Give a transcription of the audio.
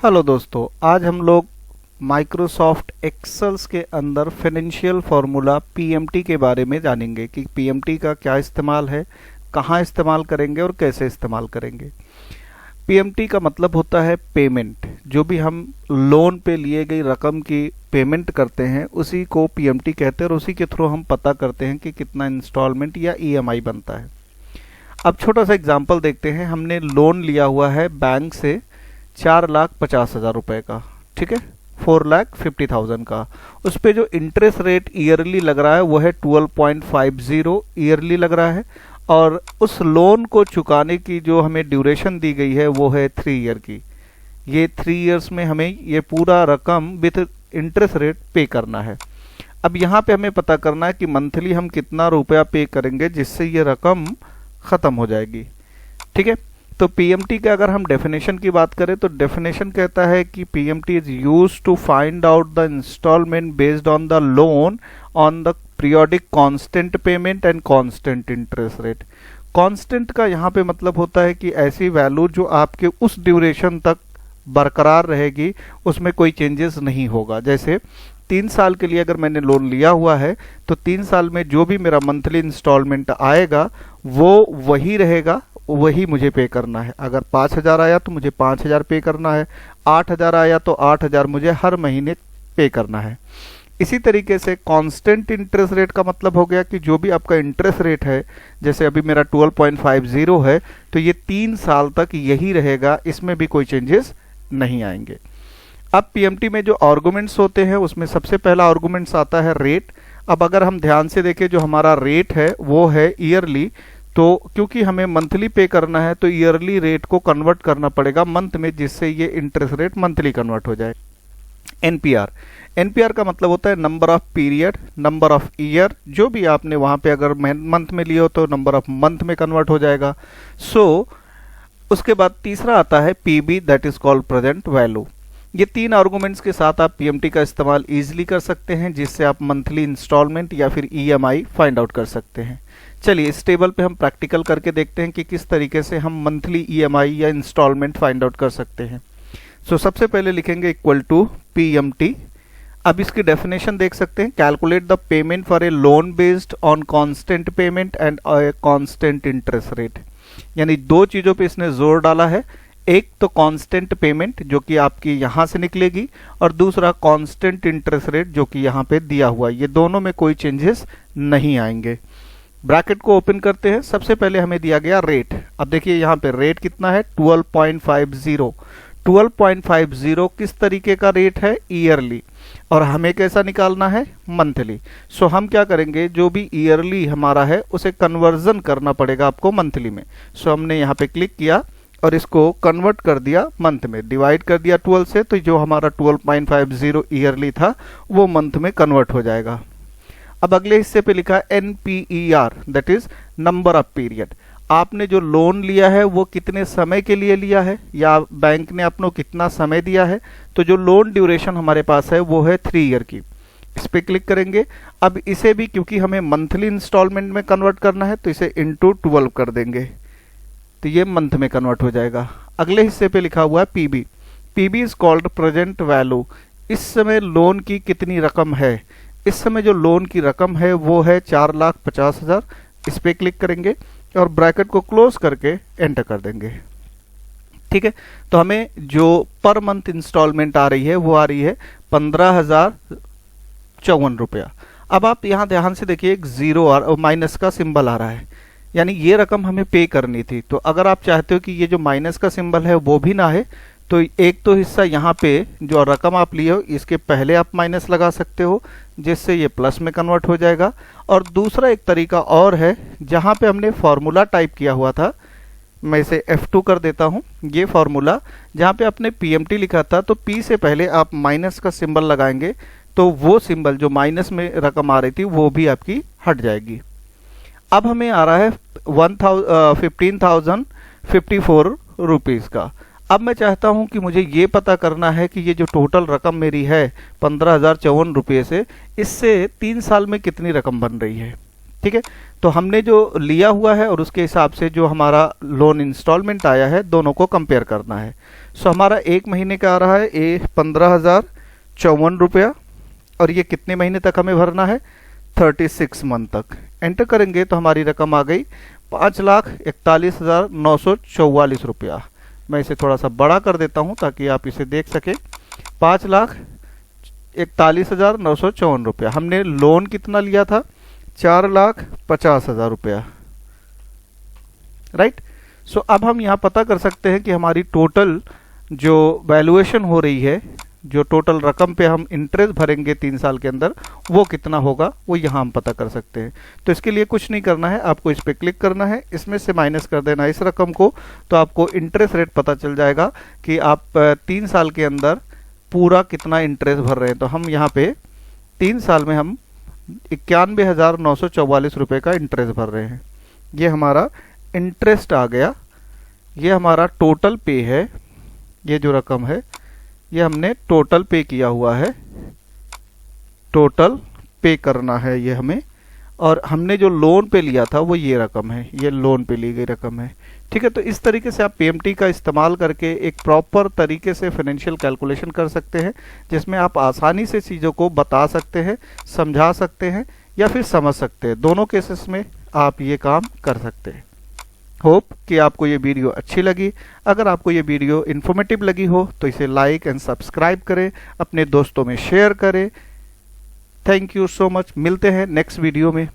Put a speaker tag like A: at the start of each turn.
A: Hello दोस्तों, आज हम लोग माइक्रोसॉफ्ट एक्सेल्स के अंदर फाइनेंशियल फार्मूला पीएमटी के बारे में जानेंगे कि पीएमटी का क्या इस्तेमाल है, कहाँ इस्तेमाल करेंगे और कैसे इस्तेमाल करेंगे। पीएमटी का मतलब होता है पेमेंट। जो भी हम लोन पे लिए गई रकम की पेमेंट करते हैं उसी को पीएमटी कहते हैं और उसी के थ्रू हम पता करते हैं कि कितना इंस्टॉलमेंट या ईएमआई बनता है। अब छोटा सा एग्जांपल देखते हैं। हमने लोन लिया हुआ है बैंक से 4,50,000 रुपए का, ठीक है, 4,50,000 का। उस पे जो इंटरेस्ट रेट ईयरली लग रहा है वो है 12.50 ईयरली लग रहा है, और उस लोन को चुकाने की जो हमें ड्यूरेशन दी गई है वो है 3 ईयर की। ये 3 ईयर्स में हमें ये पूरा रकम विथ इंटरेस्ट रेट पे करना है। अब यहाँ पे हमें पता करना है कि मंथली हम कितना रुपया पे करेंगे जिससे ये रकम खत्म हो जाएगी, ठीक है। तो पीएमटी का अगर हम डेफिनेशन की बात करें तो डेफिनेशन कहता है कि PMT is used to find out the instalment based on the loan on the periodic constant payment and constant interest rate. Constant का यहाँ पे मतलब होता है कि ऐसी वैल्यू जो आपके उस ड्यूरेशन तक बरकरार रहेगी, उसमें कोई चेंजेस नहीं होगा। जैसे 3 साल के लिए अगर मैंने लोन लिया हुआ है तो 3 साल में जो भी मेरा मंथली इंस्टॉलमेंट आएगा वो वही रहेगा, वही मुझे पे करना है। अगर 5,000 आया तो मुझे 5,000 पे करना है, 8,000 आया तो 8,000 मुझे हर महीने पे करना है। इसी तरीके से कांस्टेंट इंटरेस्ट रेट का मतलब हो गया कि जो भी आपका इंटरेस्ट रेट है, जैसे अभी मेरा 12.50 है, तो ये 3 साल तक यही रहेगा, इसमें भी कोई चेंजेस नहीं आएंगे। अब पीएमटी में जो आर्गुमेंट्स होते हैं उसमें सबसे पहला आर्गुमेंट्स आता है रेट। अब अगर हम ध्यान से देखें जो हमारा रेट है वो है ईयरली, तो क्योंकि हमें मंथली पे करना है तो ईयरली रेट को कन्वर्ट करना पड़ेगा मंथ में, जिससे ये इंटरेस्ट रेट मंथली कन्वर्ट हो जाए। एनपीआर, एनपीआर का मतलब होता है number of period, number of year. जो भी आपने वहां पे अगर मंथ में लिए हो तो नंबर ऑफ मंथ में कन्वर्ट हो जाएगा। उसके बाद तीसरा आता है PV, that is called present value. ये 3 आर्गुमेंट्स के साथ आप पीएमटी का इस्तेमाल इजीली कर सकते हैं, जिससे आप मंथली इंस्टॉलमेंट या फिर ईएमआई फाइंड आउट कर सकते हैं। चलिए इस टेबल पे हम प्रैक्टिकल करके देखते हैं कि किस तरीके से हम मंथली ईएमआई या इंस्टॉलमेंट फाइंड आउट कर सकते हैं। सबसे पहले लिखेंगे इक्वल टू पीएमटी। अब इसकी डेफिनेशन देख सकते हैं, calculate the payment for a loan based on constant payment and constant interest rate. यानी 2 चीजों पे इसने जोर डाला है, एक तो कांस्टेंट पेमेंट जो कि आपकी यहां से निकलेगी, और दूसरा कांस्टेंट इंटरेस्ट रेट जो कि यहां पे दिया हुआ है। ये दोनों में कोई चेंजेस नहीं आएंगे। ब्रैकेट को ओपन करते हैं। सबसे पहले हमें दिया गया रेट। अब देखिए यहाँ पे रेट कितना है, 12.50। 12.50 किस तरीके का रेट है, ईयरली, और हमें कैसा निकालना है, मंथली। हम क्या करेंगे, जो भी ईयरली हमारा है उसे कन्वर्जन करना पड़ेगा आपको मंथली में। हमने यहाँ पे क्लिक किया और इसको कन्वर्ट कर दिया मंथ में, डिवाइड कर दिया 12 से, तो जो हमारा 12.50 ईयरली था वो मंथ में कन्वर्ट हो जाएगा। अब अगले हिस्से पे लिखा NPER, that is number of period. आपने जो लोन लिया है वो कितने समय के लिए लिया है, या बैंक ने आपको कितना समय दिया है। तो जो लोन ड्यूरेशन हमारे पास है वो है 3 ईयर की। इस पे क्लिक करेंगे। अब इसे भी क्योंकि हमें मंथली इंस्टॉलमेंट में कन्वर्ट करना है तो इसे इंटू 12 कर देंगे, तो ये मंथ में कन्वर्ट हो जाएगा। अगले हिस्से पे लिखा हुआ है PV. PV is called present value. इस समय लोन की कितनी रकम है, इस समय जो लोन की रकम है वो है 4,50,000। इस पे क्लिक करेंगे और ब्रैकेट को क्लोज करके एंटर कर देंगे, ठीक है। तो हमें जो पर मंथ इंस्टॉलमेंट आ रही है वो आ रही है 15,054 रुपया। अब आप यहाँ ध्यान से देखिए, एक जीरो और माइनस का सिंबल आ रहा है, यानी ये रकम हमें पे करनी थी। तो अगर आप चाहते हो कि ये जो माइनस का सिंबल है वो भी ना है, तो एक तो हिस्सा यहाँ पे जो रकम आप लिए हो इसके पहले आप माइनस लगा सकते हो, जिससे ये प्लस में कन्वर्ट हो जाएगा। और दूसरा एक तरीका और है, जहाँ पे हमने फॉर्मूला टाइप किया हुआ था, मैं इसे F2 कर देता हूँ। ये फॉर्मूला जहाँ पे आपने पीएमटी लिखा था तो P से पहले आप माइनस का सिंबल लगाएंगे, तो वो सिंबल जो माइनस में रकम आ रही थी वो भी आपकी हट जाएगी। अब हमें आ रहा है 15,054 रुपीज़ का। अब मैं चाहता हूं कि मुझे ये पता करना है कि ये जो टोटल रकम मेरी है 15,054 रुपये से, इससे 3 साल में कितनी रकम बन रही है, ठीक है। तो हमने जो लिया हुआ है और उसके हिसाब से जो हमारा लोन इंस्टॉलमेंट आया है दोनों को कंपेयर करना है। सो हमारा एक महीने का आ रहा है 15,054 रुपया, और ये कितने महीने तक हमें भरना है? 36 मंथ तक। एंटर करेंगे तो हमारी रकम आ गई 5,41,944 रुपया। मैं इसे थोड़ा सा बड़ा कर देता हूँ ताकि आप इसे देख सकें। 5,41,954 रुपया। हमने लोन कितना लिया था? 4,50,000 रुपया, राइट। सो अब हम यहाँ पता कर सकते हैं कि हमारी टोटल जो वैल्यूएशन हो रही है, जो टोटल रकम पे हम इंटरेस्ट भरेंगे 3 साल के अंदर, वो कितना होगा, वो यहाँ हम पता कर सकते हैं। तो इसके लिए कुछ नहीं करना है, आपको इस पर क्लिक करना है, इसमें से माइनस कर देना इस रकम को, तो आपको इंटरेस्ट रेट पता चल जाएगा कि आप 3 साल के अंदर पूरा कितना इंटरेस्ट भर रहे हैं। तो हम यहाँ पे 3 साल में हम 91,944 रुपये का इंटरेस्ट भर रहे हैं। ये हमारा इंटरेस्ट आ गया। ये हमारा टोटल पे है, ये जो रकम है ये हमने टोटल पे किया हुआ है, टोटल पे करना है ये हमें। और हमने जो लोन पे लिया था वो ये रकम है, ये लोन पे ली गई रकम है, ठीक है। तो इस तरीके से आप पीएमटी का इस्तेमाल करके एक प्रॉपर तरीके से फाइनेंशियल कैलकुलेशन कर सकते हैं, जिसमें आप आसानी से चीज़ों को बता सकते हैं, समझा सकते हैं या फिर समझ सकते हैं। दोनों केसेस में आप ये काम कर सकते हैं। होप कि आपको ये वीडियो अच्छी लगी। अगर आपको ये वीडियो इन्फॉर्मेटिव लगी हो तो इसे लाइक एंड सब्सक्राइब करें, अपने दोस्तों में शेयर करें। Thank you so much. मिलते हैं नेक्स्ट वीडियो में।